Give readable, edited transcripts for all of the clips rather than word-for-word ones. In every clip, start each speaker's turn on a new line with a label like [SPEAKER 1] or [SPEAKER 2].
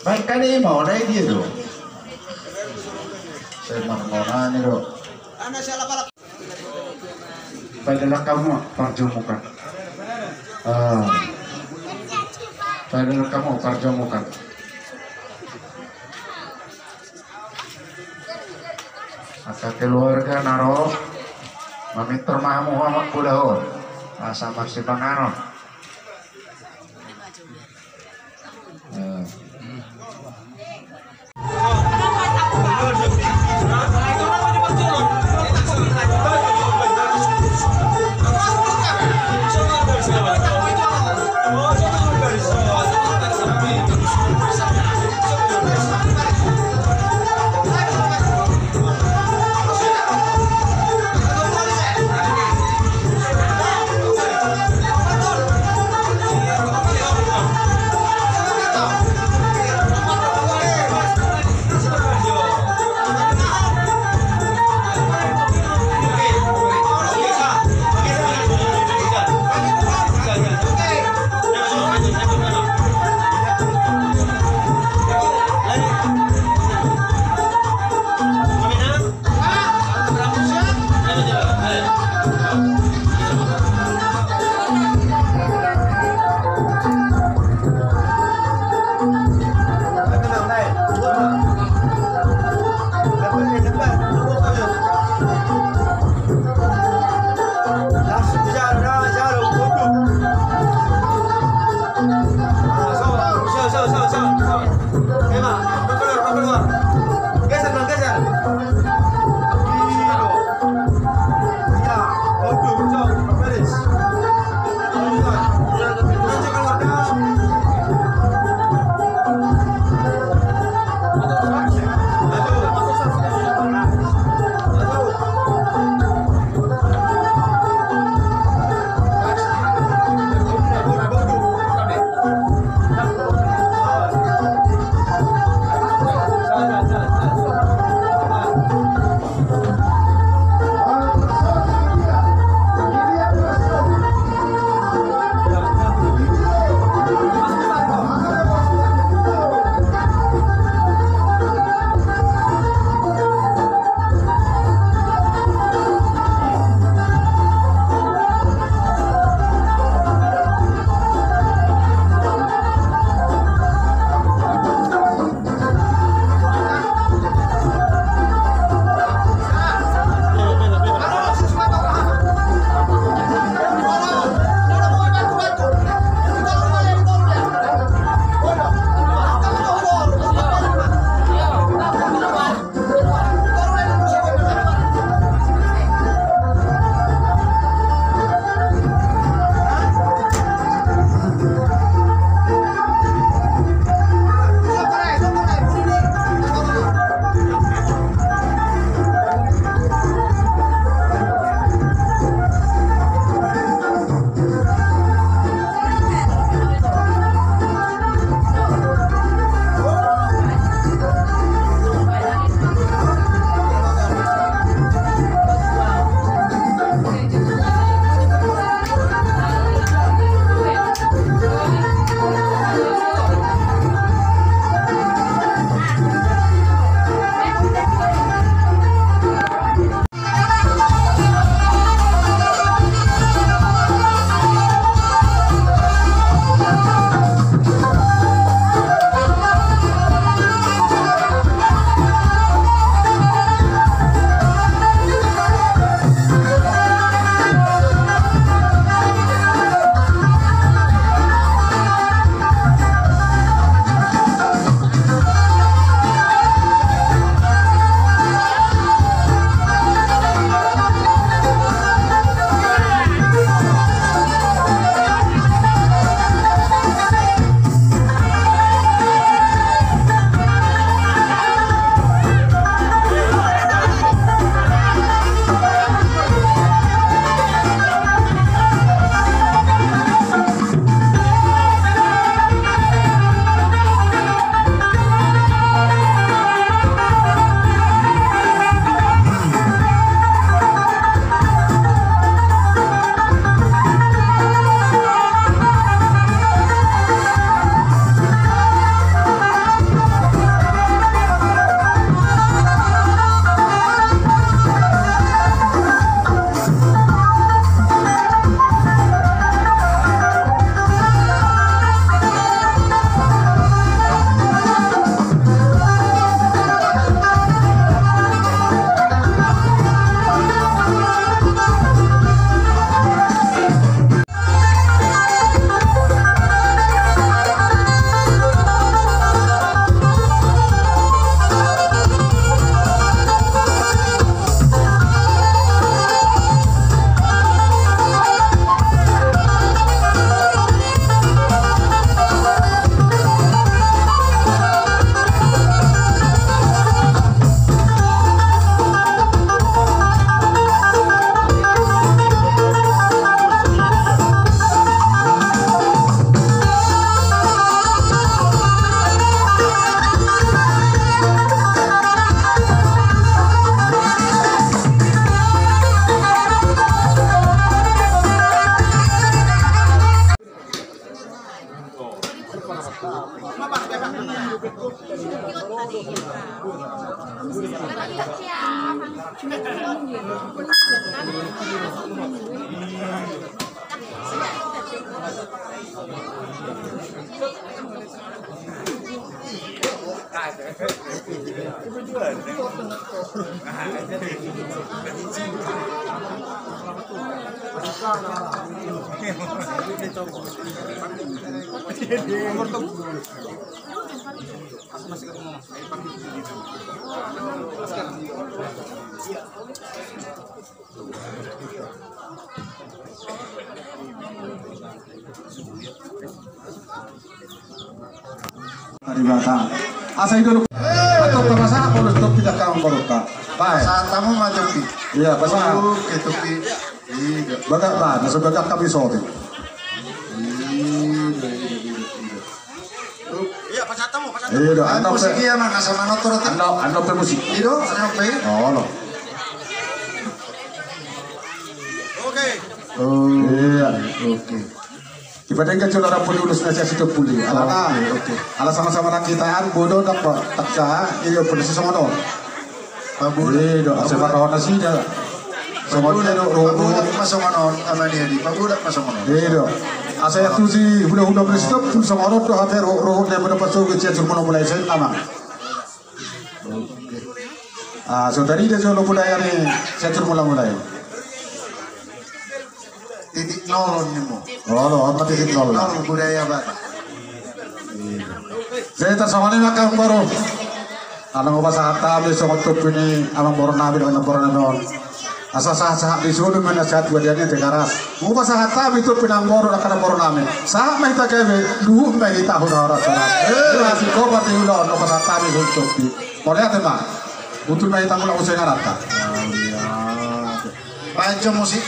[SPEAKER 1] Baik kali mau naik dia tuh. Saya mau nanya dong. Padahal kamu perjamukan. Padahal kamu perjamukan. Maka keluarga naro mamitur mahamu amak kudahon. Sama si Bangaron.
[SPEAKER 2] Dari belakang. Asal dulu. Atau pasang apa udah stop tidak kamu baruka. Baik.
[SPEAKER 1] Saat kamu maju pi.
[SPEAKER 2] Iya, pasang.
[SPEAKER 1] Itu pi.
[SPEAKER 2] Bagak lah, nasa bagak kami sorry.
[SPEAKER 1] Iya, pasatamu.
[SPEAKER 2] Iya,
[SPEAKER 1] Ang musik iya man asa manotor ati.
[SPEAKER 2] Ano pe musik.
[SPEAKER 1] Ido, ano pa yun?
[SPEAKER 2] Oh, no.
[SPEAKER 1] Oke.
[SPEAKER 2] Oh, iya.
[SPEAKER 1] Oke.
[SPEAKER 2] Dibandingkan saudara pun lulus nasihat itu pulih. Alana,
[SPEAKER 1] Oke.
[SPEAKER 2] ala sama-sama rakitaan bodoh dapat taksa, iya pun si sama dong. Iya, do asa marahon nasi dah. Semuanya do
[SPEAKER 1] Pabulat masuk manon ama dia di. Pabulat masuk manon.
[SPEAKER 2] Iya, do. Asa itu si udah berstop pun sama orang do hati roh dia pada pasal kecil cuma mulai saya lama. Ah, so tadi dia jual budaya ni, saya cuma mulai.
[SPEAKER 1] Titik nol ni mo.
[SPEAKER 2] Oh, no, apa titik nol?
[SPEAKER 1] Nol budaya ba?
[SPEAKER 2] Saya tersama ni makan baru. Alang ubah sahat tabi so waktu ini amang baru nabi dengan baru nabi. Asa sahat di sini mana sahat buat dia ni tegaras. Ubah sahat tabi itu pinang baru nak baru nabi. Sahat mah kita kebe dua mah kita hura sahat. Hasil kau berarti ulah ubah sahat tabi so topi. Boleh ada mah. Untuk mah kita mula usai ngarata.
[SPEAKER 1] Panco musik.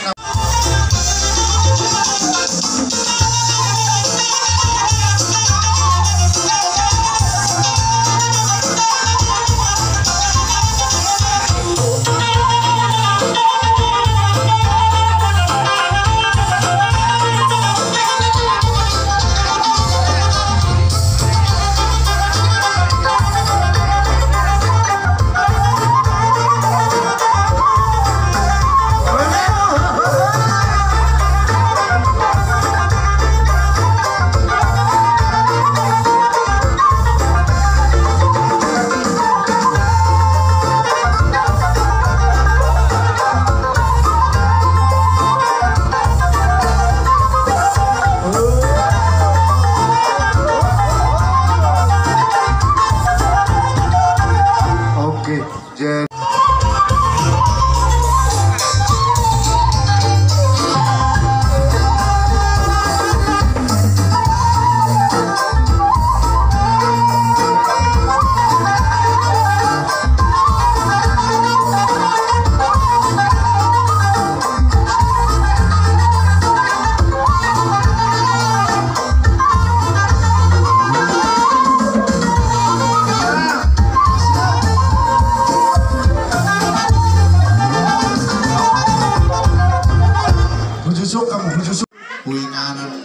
[SPEAKER 1] Puinganan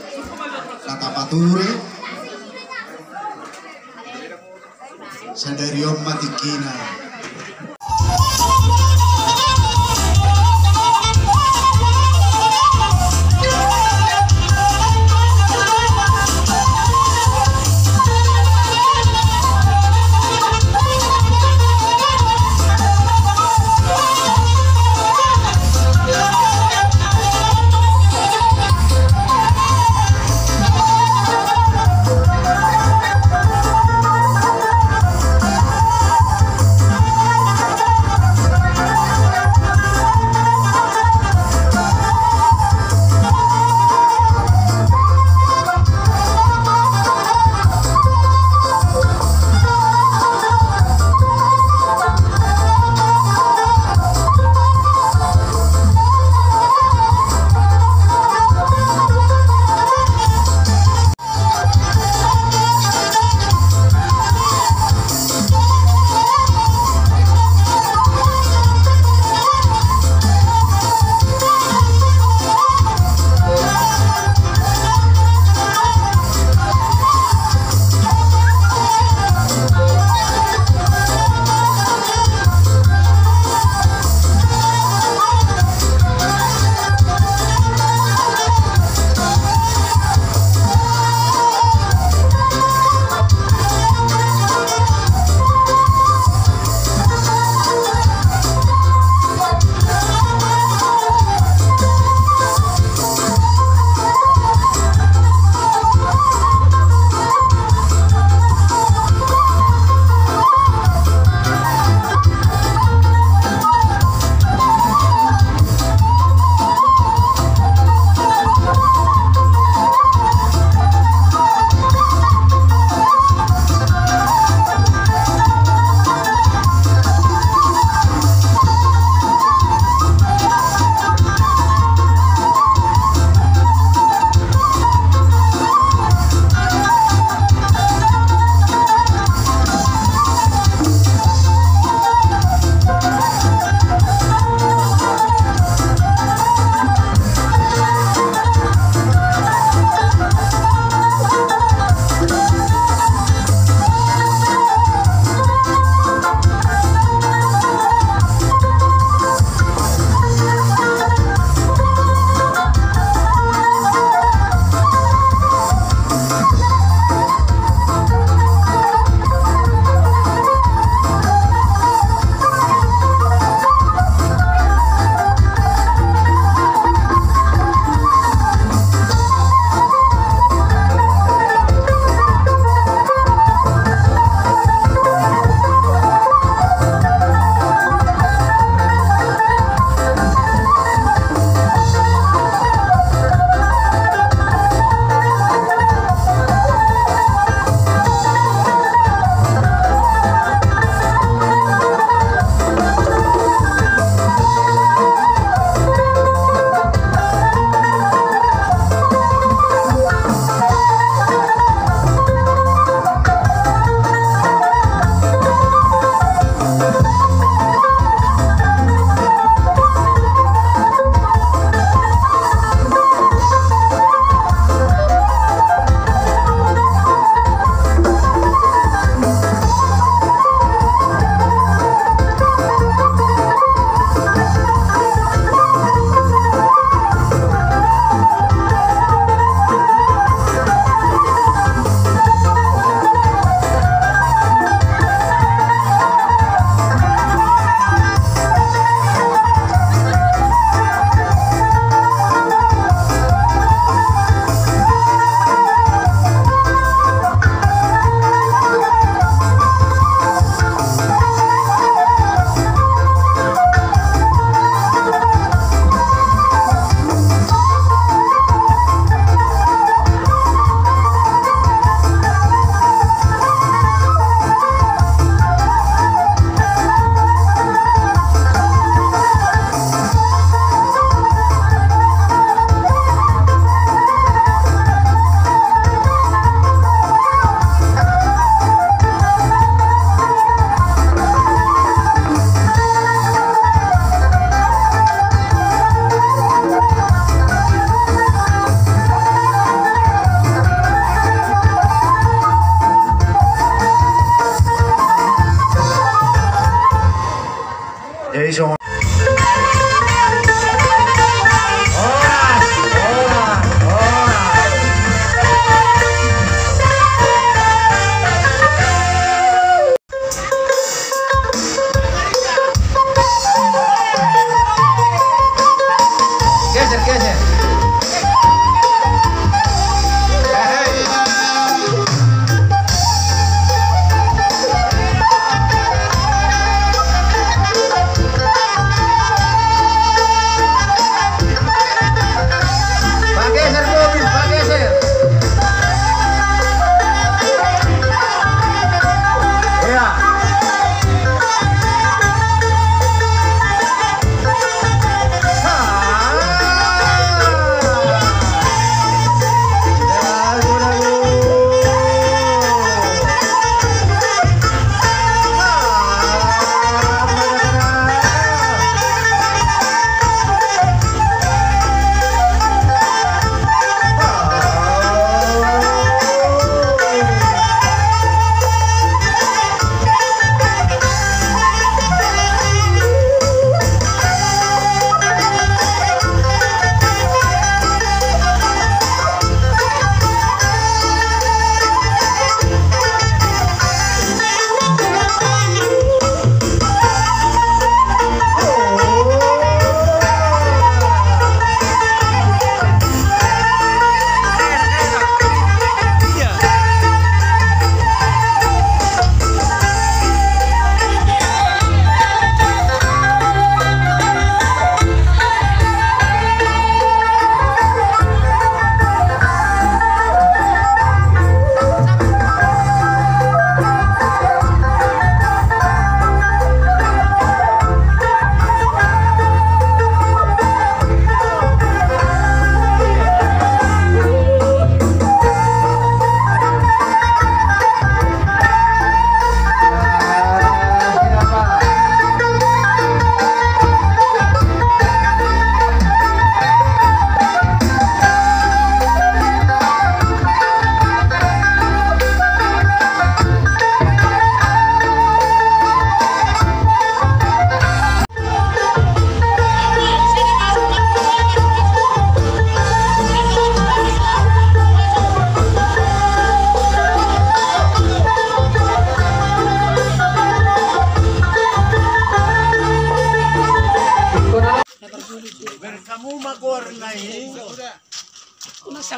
[SPEAKER 1] kata paturi Sanderium matikina.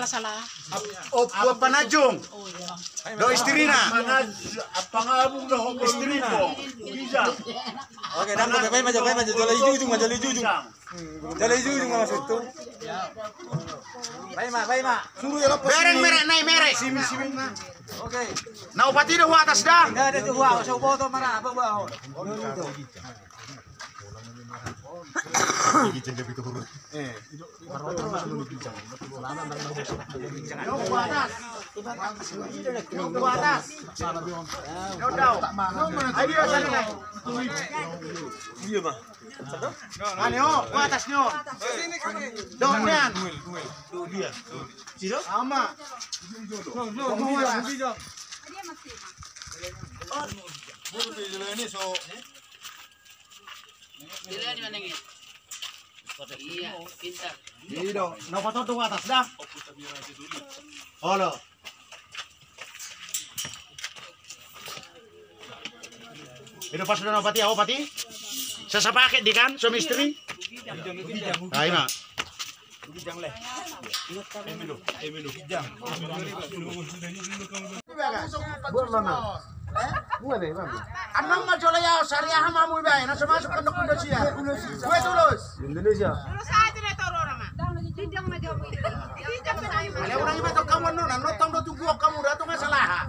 [SPEAKER 3] masalah.
[SPEAKER 4] Opo panajong. Do istrina.
[SPEAKER 5] Pangabong na ho istrina. Bisa.
[SPEAKER 6] Oke, dan pakai maju, jalan ujung, jalan ujung. Jalan ujung masuk tuh. Baik, mak. Suruh ya lo.
[SPEAKER 4] Mereng naik merek.
[SPEAKER 6] Simi. Oke.
[SPEAKER 4] Na upati do atas dah.
[SPEAKER 6] Enggak ada tuh gua, so foto mana apa gua.
[SPEAKER 3] Dilihat di mana ini? Iya, pintar.
[SPEAKER 4] Ido, na upati do atas dah. Halo. Itu pas udah nopati, aku pati. Sesapake di kan, suami istri. Ayo mak. Anong majolaya syariah mamu bay, nasa masuk ke Indonesia. Gue tulus.
[SPEAKER 6] Indonesia.
[SPEAKER 3] Tulus aja deh toro nama. Tidak maju. Tidak menaik.
[SPEAKER 4] Ale orang iba to kamu nona, notong do tunggu kamu dato masalah.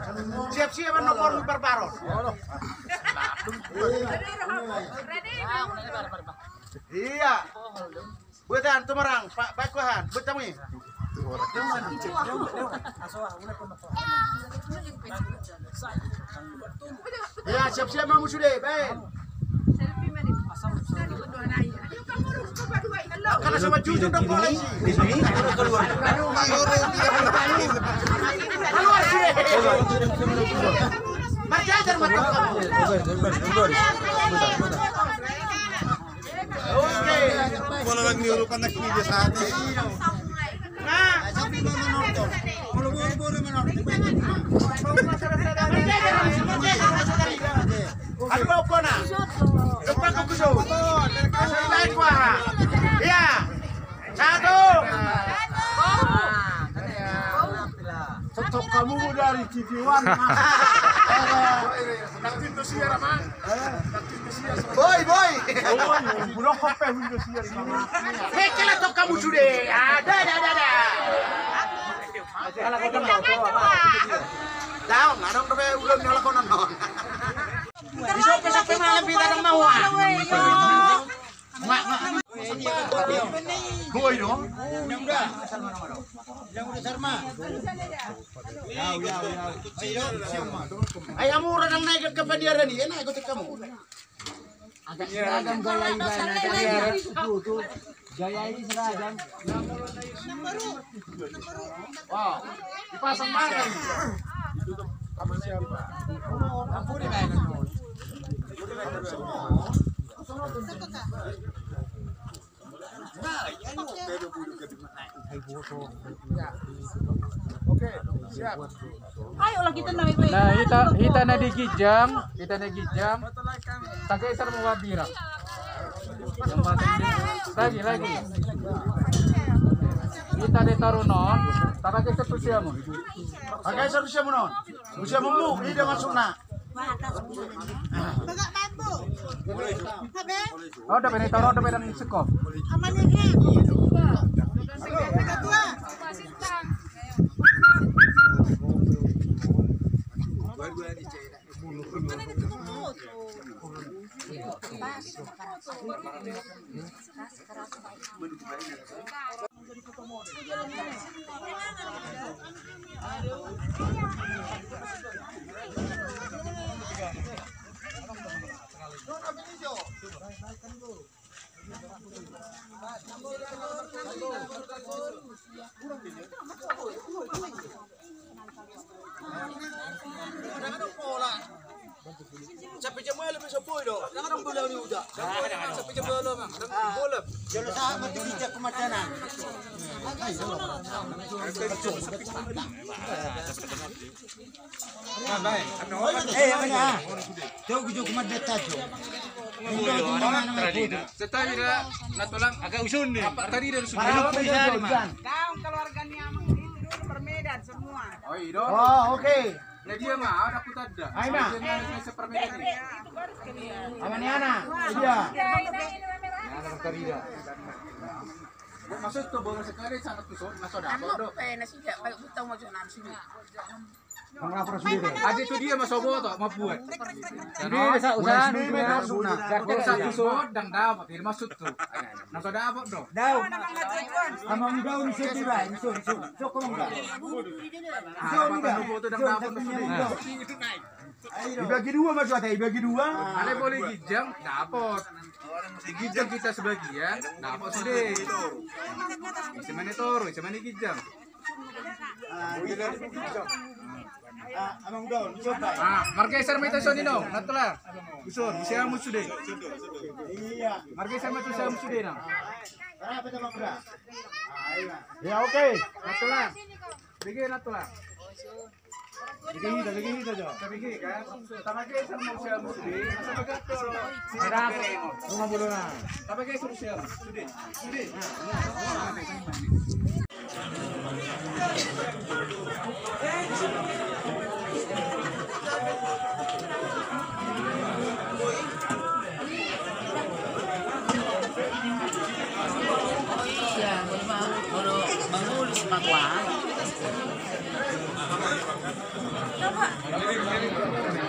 [SPEAKER 4] Siap-siap nomor mi perbaros. Iya. Buatan tumarang, Pak Baikuhan, betami. Ya, siap-siap mamu sudah, baik. Karena sama jujur dong polisi. Di sini keluar. Keluar sih. Marjajar mata kamu. Oke.
[SPEAKER 5] Kalau lagi nirukan nak ini dia saat ini.
[SPEAKER 4] Nah, aduh apa na? Depan ke kuso. Baik wah. Iya. Satu.
[SPEAKER 5] Tetap kamu dari TV One.
[SPEAKER 4] Boy.
[SPEAKER 5] Bulok kope Windows ya.
[SPEAKER 4] Hekela tok kamu sudah. Ada. Daun, adong dobe ulun nyala konon non. Besok malam kita dong mau. Boy dong. Yang udah sarma. Ay amura nang naik ke padiara ni, enak ikut kamu.
[SPEAKER 6] Agak seragam gaya ibadah itu. Gaya ini seragam.
[SPEAKER 4] Wow, dipasang makan.
[SPEAKER 5] Kamu siapa?
[SPEAKER 4] Ampun ya.
[SPEAKER 5] Oke, siap.
[SPEAKER 3] Ayolah kita naik.
[SPEAKER 7] Nah, kita na di Gijang, tagay sar mo wabira. Lagi. Kita di Tarunon, tagay sa tusya mo.
[SPEAKER 4] Agay sa usia mo non. Usia mo mo, hindi na masuk na.
[SPEAKER 7] Oh, dapat ni Tarunon, dapat ang sekop.
[SPEAKER 4] Sampai jam malam bisa boy do. Jangan bola ni udah. Sampai jam malam mang. Bola. Jangan sa mati dia kematian.
[SPEAKER 7] Tetapi natulang agak usun nih. Tadi dari
[SPEAKER 3] Kau keluarganya
[SPEAKER 7] Oh, iya.
[SPEAKER 4] Oh, oke.
[SPEAKER 7] Nah, dia mah ada putar dah.
[SPEAKER 4] Aina.
[SPEAKER 7] Dia ada sepermedi ini.
[SPEAKER 4] Amaniana. Iya.
[SPEAKER 7] Maksud tuh baru sekali sangat tusuk, masuk
[SPEAKER 3] Anu
[SPEAKER 7] dapur dok.
[SPEAKER 3] nasi dia kayak butang mau jalan sini.
[SPEAKER 7] Adi itu dia masuk boto mau buat.
[SPEAKER 4] Jadi usaha
[SPEAKER 7] Kalau satu sud dan dapat, ini maksud tuh. Masuk dapat dong.
[SPEAKER 4] daun. Amang daun sih ba? Iso. Sok ko mga.
[SPEAKER 7] Dapat boto dan dapat
[SPEAKER 4] Dibagi dua Mas Wate, dibagi dua.
[SPEAKER 7] Kalian boleh gijang, dapat. Gijang kita sebagian, dapat sudah. Bisa mana toro, bisa mana gijang.
[SPEAKER 4] Amang daun, coba.
[SPEAKER 7] Margeser mo ito sa nino, natula. Usun, siya mo sudah.
[SPEAKER 4] Iya.
[SPEAKER 7] Margeser mo ito siya mo sudah na.
[SPEAKER 4] Apa teman bra? Ya oke.
[SPEAKER 7] Natula. Bigay natula.
[SPEAKER 4] Lagi kita jo.
[SPEAKER 7] Bigay ka. Margeser mo siya mo sudah. Asa bagat to.
[SPEAKER 4] Rumah bulunan.
[SPEAKER 7] Margeser mo siya. Sudah.
[SPEAKER 3] Iya, baru mengulus makuan.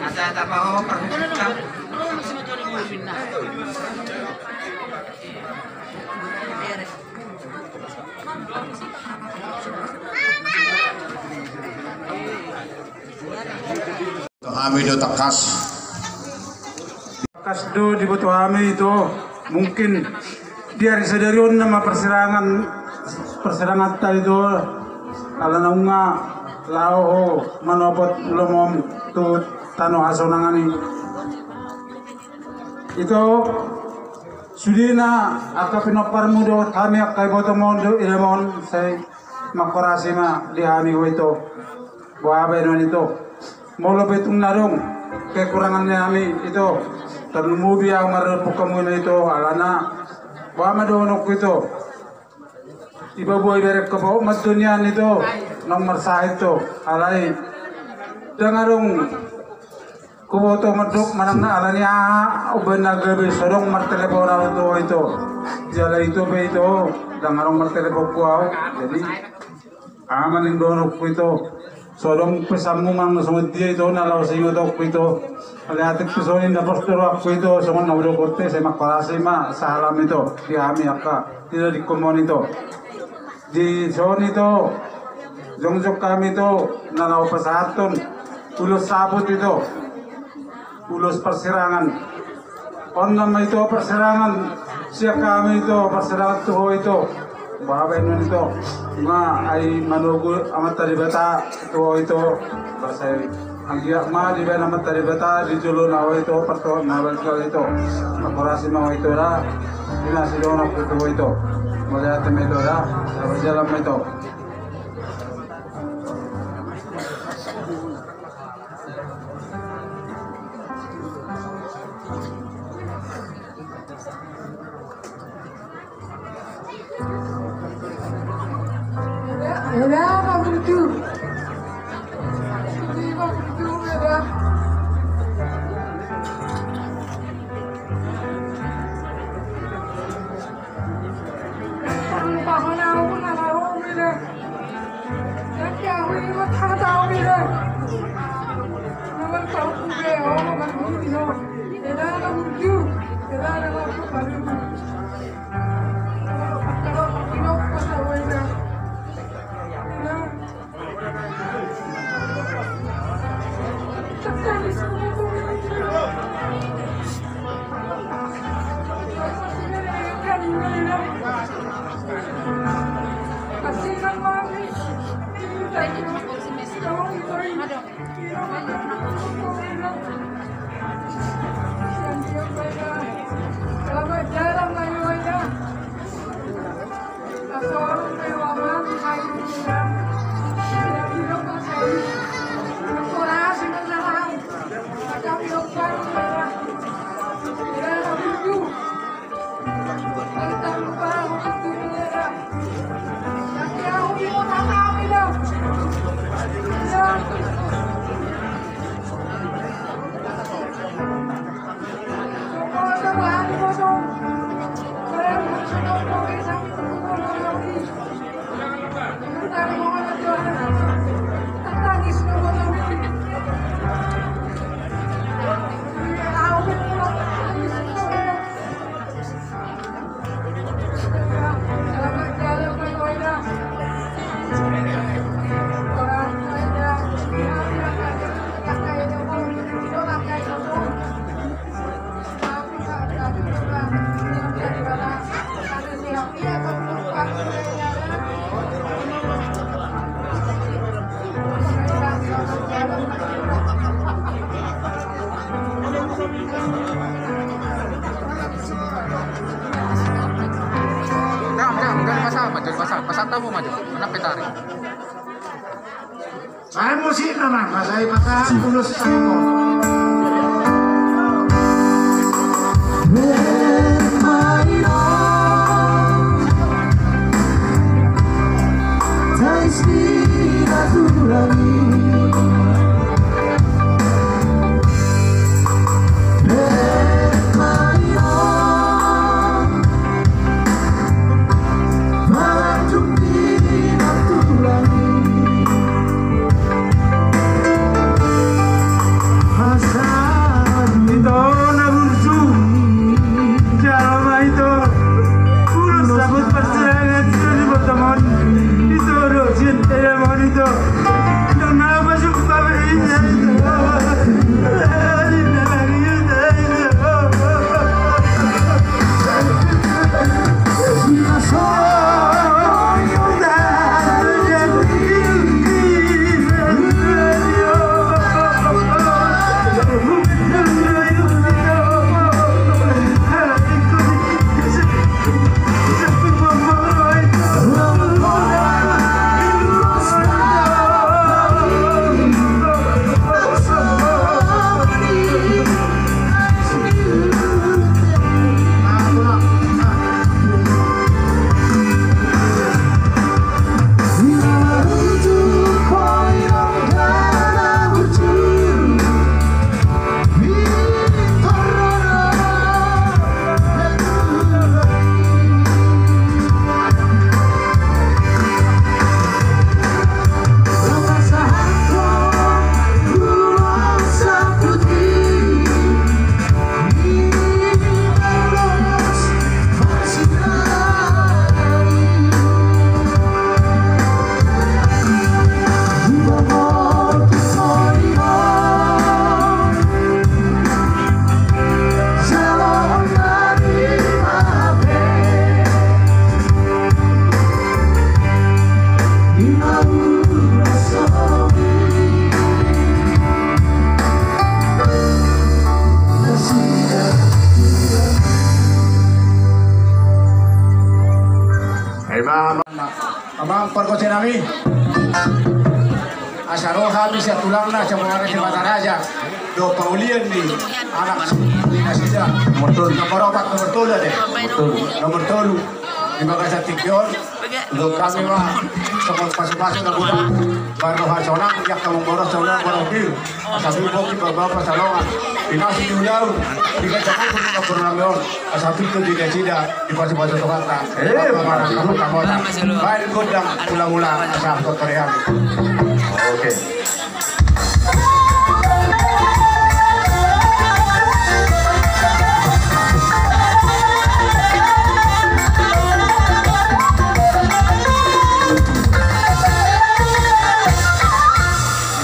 [SPEAKER 6] Ada apa ho perbuatan?
[SPEAKER 3] Belum masih mau cari mobil nah. Beres.
[SPEAKER 1] Kami do takas.
[SPEAKER 2] Kasdo dibutuh kami itu mungkin dia sedariun nama persirangan tadi itu kalau nunga lao manopot lomom tu tano asonangani itu sudina aka pinopar mudo kami akai boto mondo ilemon saya makorasi ma dihami itu buabe non itu molo betung narung kekurangannya kami itu terlumubi ang marupok kamu itu alana buama donok itu iba boy berek ke bawah madunian itu nomor sah itu alai dengarung kuboto meduk manang na alani uben nagabi sorong martelepon itu jala itu be itu dengarung martelepon kuau jadi amaning donok itu sorong pesamu mang sumut dia itu nalau singo dok itu alihatik pisonin na postur aku itu semua naudok korte saya makorasi ma salam itu di kami akka tidak di komon itu di zon itu jongjok kami itu nalau pesatun ulus sabut itu ulus persirangan on nama itu persirangan siap kami itu persirangan tuh itu bahwa itu ma ay manugu amat tadi beta tuh itu bahasa Anggia ma di bawah nama tadi beta di julu nawa itu perto nawa itu makorasi mau itu lah dinasi dono itu melihat itu lah berjalan itu
[SPEAKER 7] tamu maju, anak petari.
[SPEAKER 2] Saya musik nama, saya pakai tulus sama.
[SPEAKER 1] Amang perkosi nami asaro habis ya tulang na cemara di mata raja do paulian ni anak di nasida motor nomor 4 nomor 3 deh nomor 3 di bagasa tikion do kami mah semua masing-masing na budak baru hasonang yak kamu boros sonang boros bil asabi boki beberapa salongan dinasi diulau di kacaku punya purnamion asabi itu di nasida di pasir-pasir Tokata kamu baik godang mula-mula asal kotorian. Oke.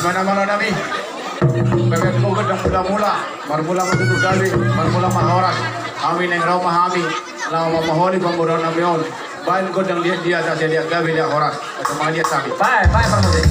[SPEAKER 1] Mana-mana nami bebek ko godang mula-mula marmula matutup kali marmula mahoras kami neng rumah kami lama maholi pemburuan namion baik godang dia atas dia gawe dia horas atau malia kami bye permuti.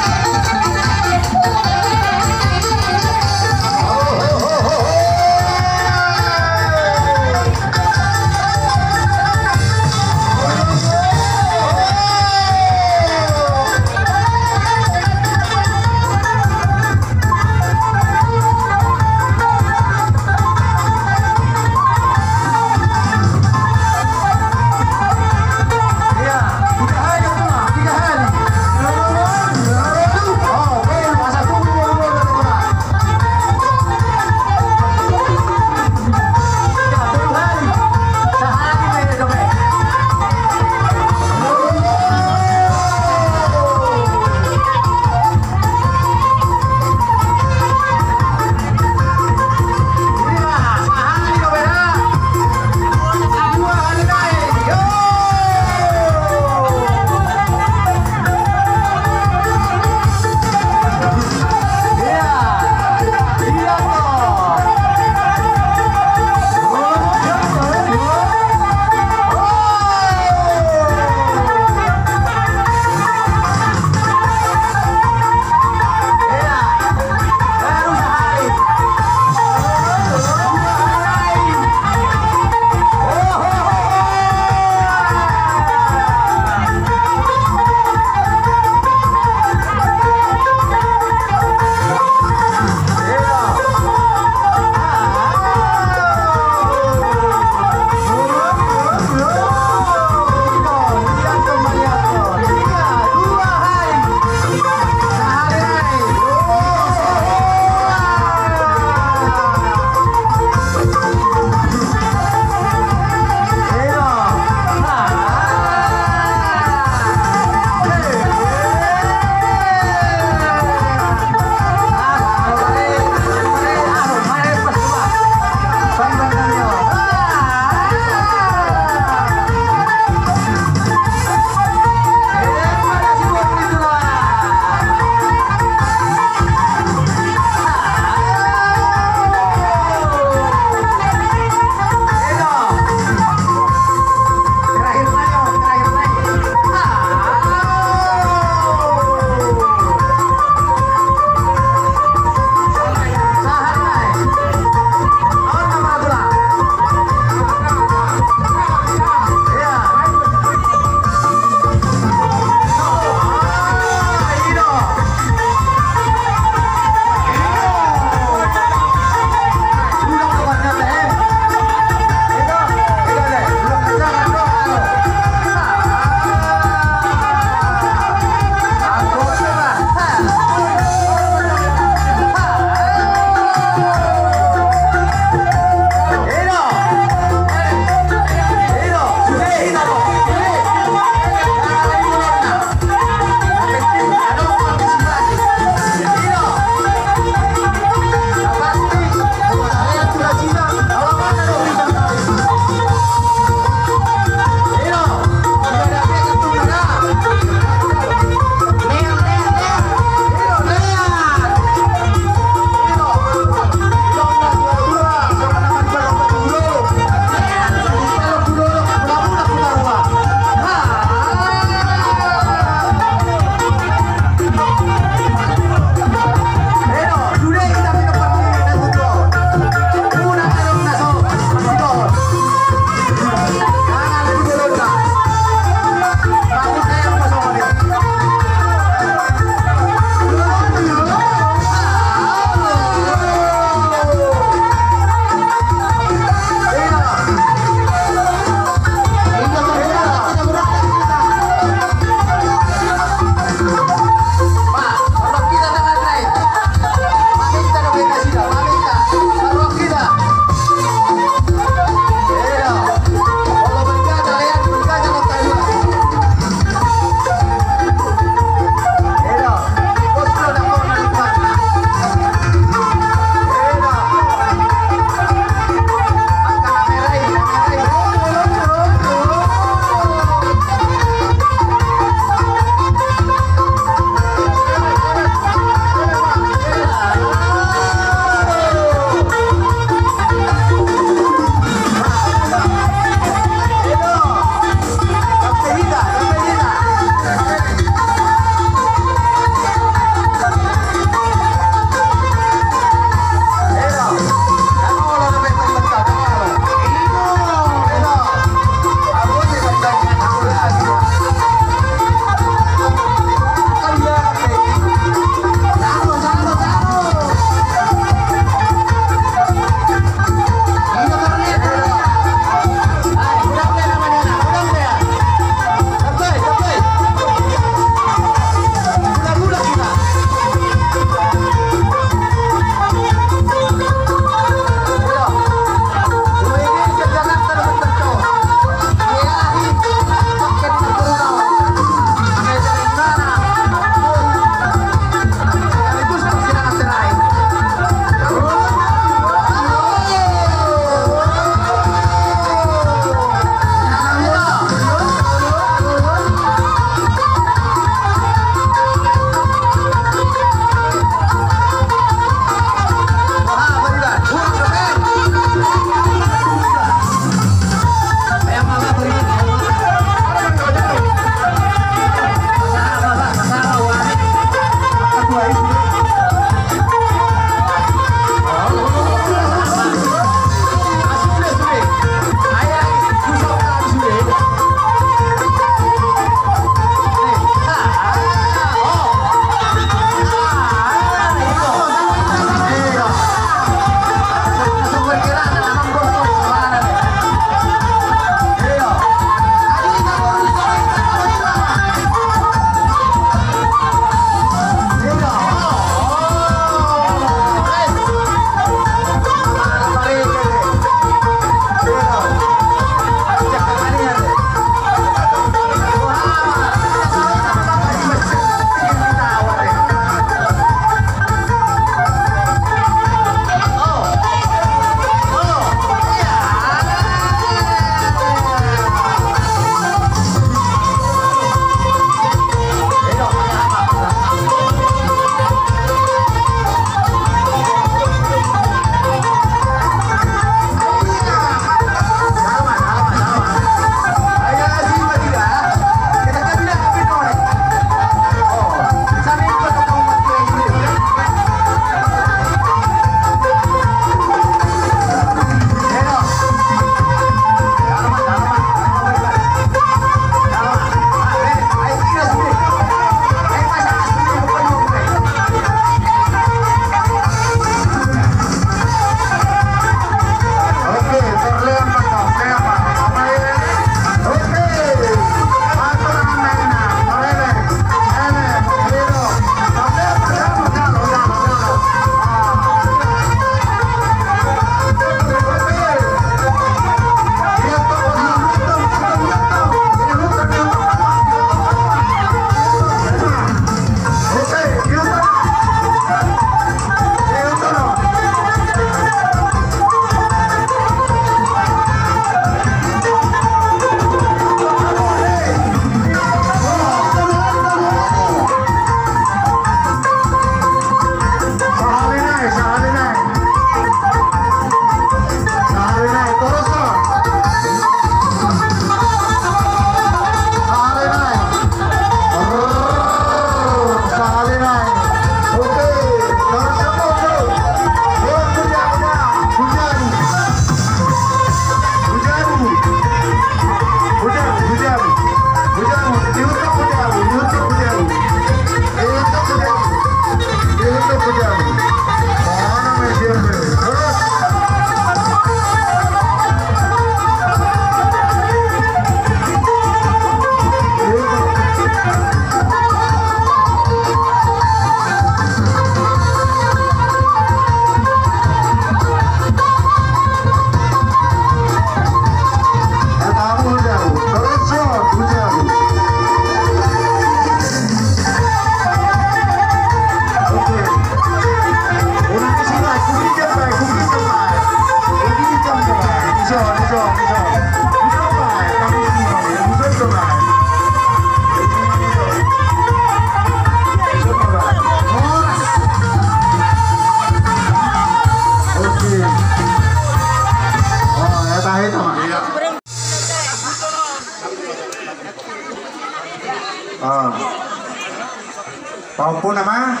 [SPEAKER 2] Paupu nama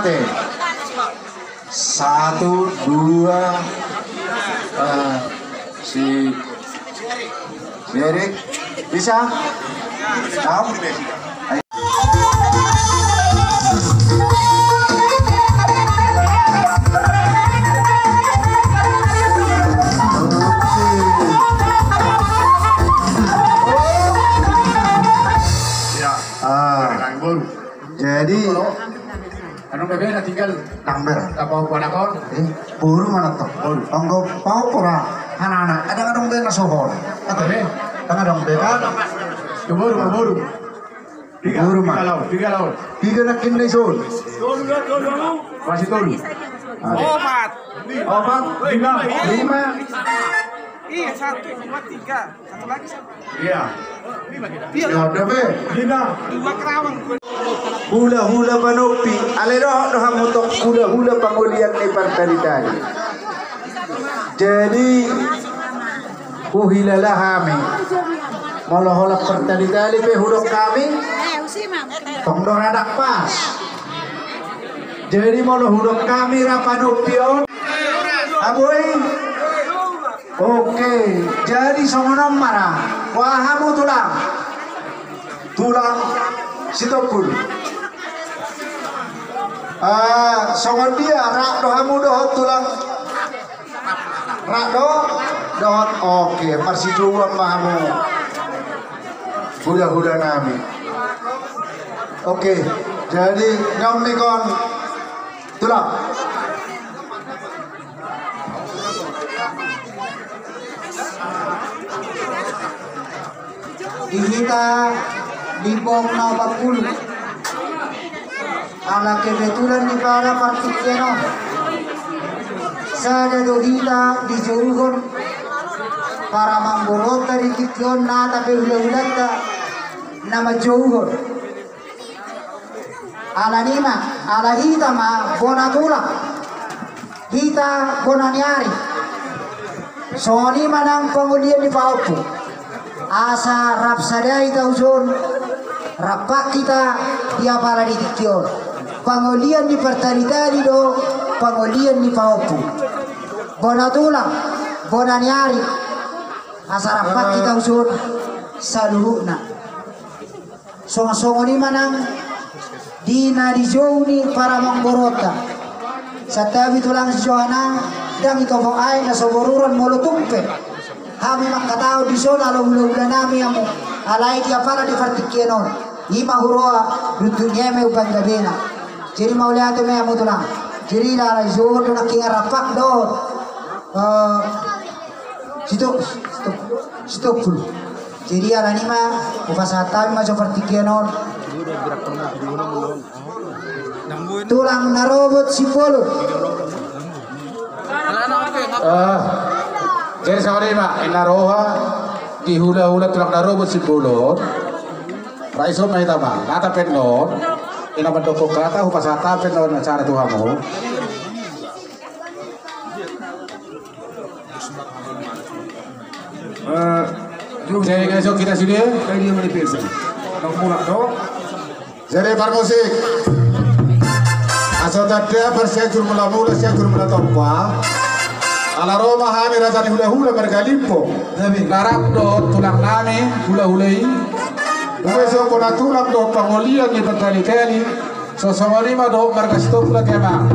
[SPEAKER 2] deh. 1, 2 si Erik bisa? Tahu? Jadi
[SPEAKER 1] Anong bebe na tinggal
[SPEAKER 2] Langber.
[SPEAKER 1] tapaw pa na ko.
[SPEAKER 2] Puro mana to? Panggo pau pura. Anak-anak ada ngadong be nasohon. Ato be. Ngadong be kan?
[SPEAKER 1] Buru.
[SPEAKER 2] Buru mah.
[SPEAKER 1] Tiga lawan.
[SPEAKER 2] Tiga nak kini sol.
[SPEAKER 1] Masih tolu.
[SPEAKER 7] Opat.
[SPEAKER 2] 4, 5.
[SPEAKER 7] Iya 1, 2, 3. Satu lagi siapa?
[SPEAKER 1] Iya.
[SPEAKER 2] Ya ada be.
[SPEAKER 7] 2 kerawang.
[SPEAKER 2] Hula-hula panopi. Alero doha motok hula-hula pangulian ni partalitari. Jadi uhilalah kami. Moloholak partalitari pe hudok kami. Tongdor adak pas. Jadi molo hudok kami rapanopion. Aboy. Oke, jadi songonom marah. Wahamu tulang sitopul. Songon dia rak dohamu dohot tulang rak dohot. Oke, masih dua mahamu. Hula nami. Oke, jadi ngam nikon tulang. Kita di bawah 40 ala kebetulan di para partikiano sada dohita di Jorgon para mamborota di kikion na tapi hula-hulata nama Jorgon ala nima ala hita ma bonatula hita bonaniari so nima nang pangulian di Paupu asa rapsadai tausun rapak kita dia para dikion pangulian di pertalitari do pangulian di Paupu bonatulang bonaniari asa rapak kita usun saluhuna songo-songo ni manang dina di joni para mangborota satabi tulang Johanna dan ito ay na soboruran molo tumpe kami makatao di zona hula-hula nami amo alay dia para di partikianon ima huroa dutunya me upang gabena jadi mauliato me amo tulang jadi la jor do nakinga rapak do stop jadi ala nima upasata ma so partikianon tulang narobot simbolo
[SPEAKER 1] Jadi sorry mak, inaroha di hula-hula tulang narobot simbolo. Raiso may tama, nata penon. Inaman doko kata upasata penon na cara tuhamu. Jadi guys, kita sini, kayak dia menipis. Nomor do. Jadi musik. Asal tadi bersejur mula-mula, sejur mula tompa. Ala Roma kami raja di hula-hula bergalimpo. Larap do tulang nami hula-hulai. Uwezo kona tulang do pangolian ni berkali-kali. Sosongolima do berkastop lagi emang.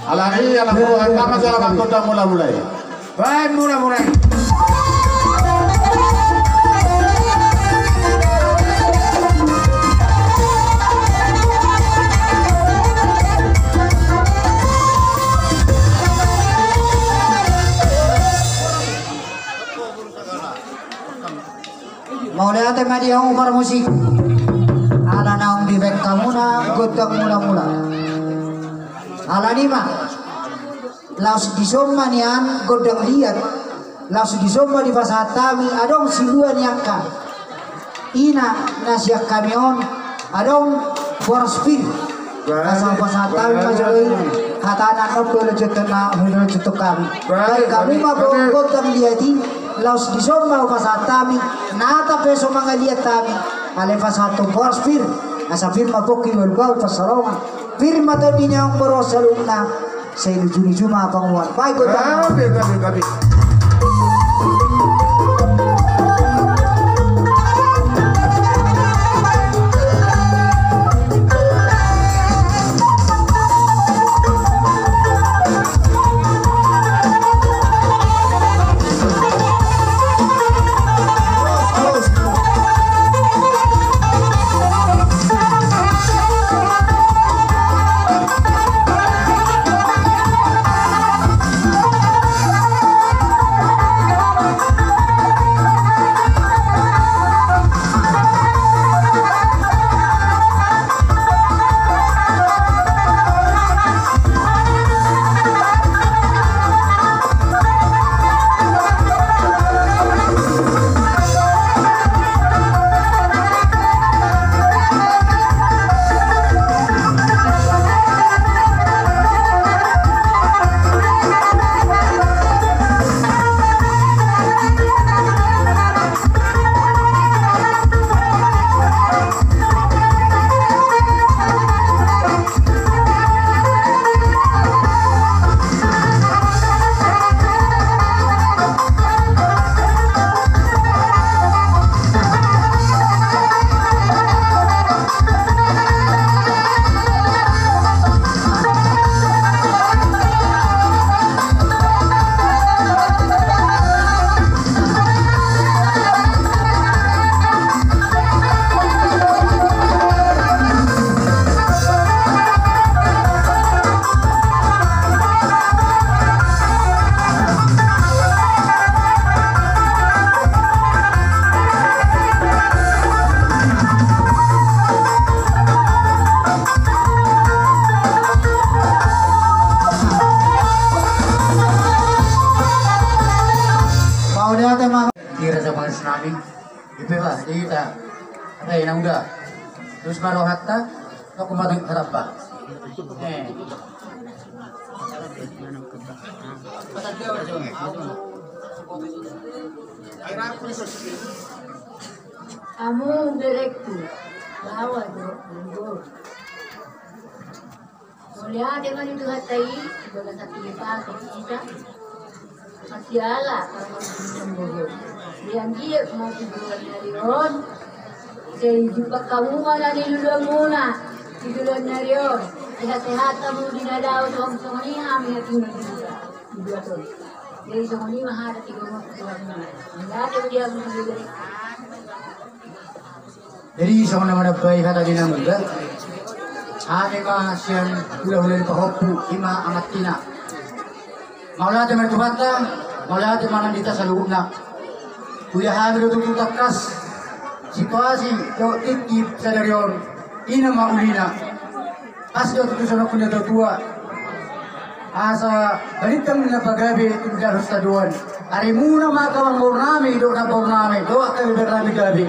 [SPEAKER 1] Alani ala Roma kami jalan kota mula-mulai. Baik mula-mulai.
[SPEAKER 2] Mau lihat media umar musik ala naung di bek kamuna godang mula-mula ala nima laus di somma nian godang liat laus di somma di pasatami adong siluan yakka ina nasiak kamion adong borspil asal pasatami majoi hatana nopolo jotana hulu jotok kami mah godang liati laus di somma pasatami nata peso mangaliat kami
[SPEAKER 8] Alefa satu boas fir. Asa firma boki welgau pasarongan. Firma tadi yang berosaluna. Saya juni cuma penguat. Baik
[SPEAKER 1] Gabi.
[SPEAKER 8] namin ipewa ita ay nang udah terus baru hatta no kumatung harap pa
[SPEAKER 3] Kamu direktur, bawa direktur. Mulia dengan itu hatai, baga sa tipa kita. Masyala para magsimbogo. Diyan dia mau tiduran na riyon. Say jumpa kamu mana nilulong muna. Tiduran na riyon. Sehat-sehat mo dinadaw sa ni amin at yung nagdito. Jadi ni maharap ikaw mo sa mga. Hindi dia mo nilulong.
[SPEAKER 8] Jadi sa mga naman bay hata din ang mga ane ma siyang hula-hula ni pahopu ima amat tina maula te mertubata maula te mana dita sa loob na kuya habiro tututakas situasi yo tinggi sa daryon ina maulina asdo tutusan ako na tua asa balitang na pagabi tinggal sa duwan ari muna makawang bornami do na bornami do ka berami gabi